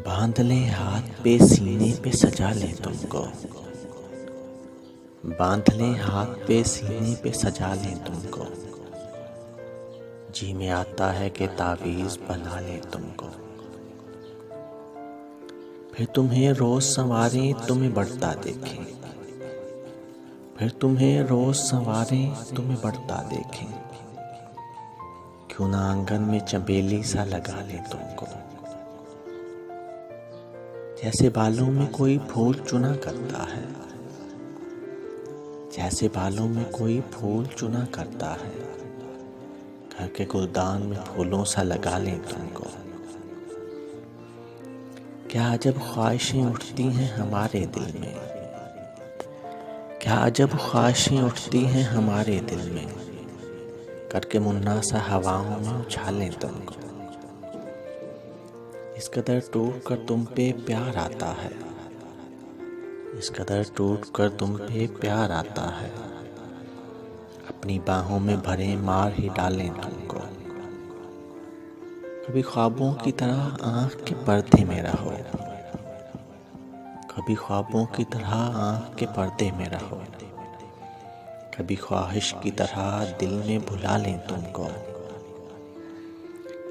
बांध ले हाथ पे सीने पे सजा ले तुमको। बांध ले हाथ पे सीने पे सजा ले तुमको। जी में आता है कि तावीज़ बना ले तुमको। फिर तुम्हें रोज संवारें तुम्हें बढ़ता देखें। फिर तुम्हें रोज संवारें तुम्हें बढ़ता देखें। क्यों ना आंगन में चमेली सा लगा ले तुमको। जैसे बालों में कोई फूल चुना करता है। जैसे बालों में कोई फूल चुना करता है। घर के गुलदान में फूलों सा लगा लें तुमको। क्या अजब ख्वाहिशें उठती हैं हमारे दिल में। क्या अजब ख्वाहिशें उठती हैं हमारे दिल में। करके मुन्ना सा हवाओं में उछालें तुमको। इस कदर टूट कर तुम पे प्यार आता है। इस कदर टूट कर तुम पे प्यार आता है। अपनी बाहों में भरे मार ही डालें तुमको। कभी ख्वाबों की तरह आँख के पर्दे में रहो। कभी ख्वाबों की तरह आँख के पर्दे में रहो। कभी ख्वाहिश की तरह दिल में भुला लें तुमको।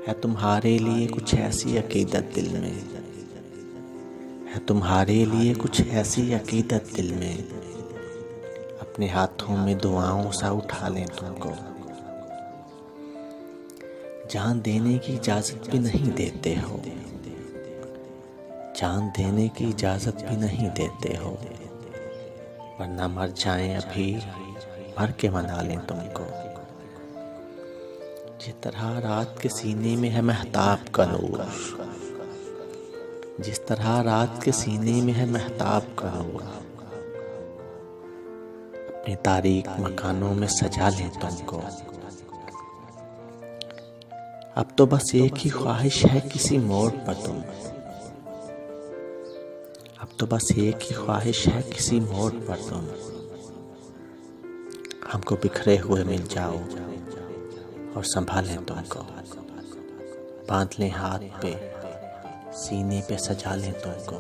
है तुम्हारे लिए कुछ ऐसी अकीदत दिल में। है तुम्हारे लिए कुछ ऐसी अकीदत दिल में। अपने हाथों में दुआओं सा उठा लें तुमको। जान देने की इजाज़त भी नहीं देते हो। जान देने की इजाज़त भी नहीं देते हो। वरना मर जाएं अभी मर के मना लें तुमको। जिस तरह रात के सीने में है महताब का नूर। जिस तरह रात के सीने में है महताब का नूर। अपने तारीक मकानों में सजा लें तुमको। अब तो बस एक ही ख्वाहिश है किसी मोड़ पर तुम। अब तो बस एक ही ख्वाहिश है किसी मोड़ पर तुम। हमको बिखरे हुए मिल जाओ और संभालें तुमको। बांध लें हाथ पे सीने पे सजा लें तुमको।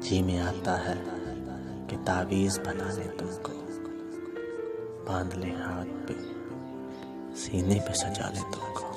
जी में आता है कि तावीज़ बना लें तुमको। बांध लें हाथ पे सीने पे सजा लें तुमको।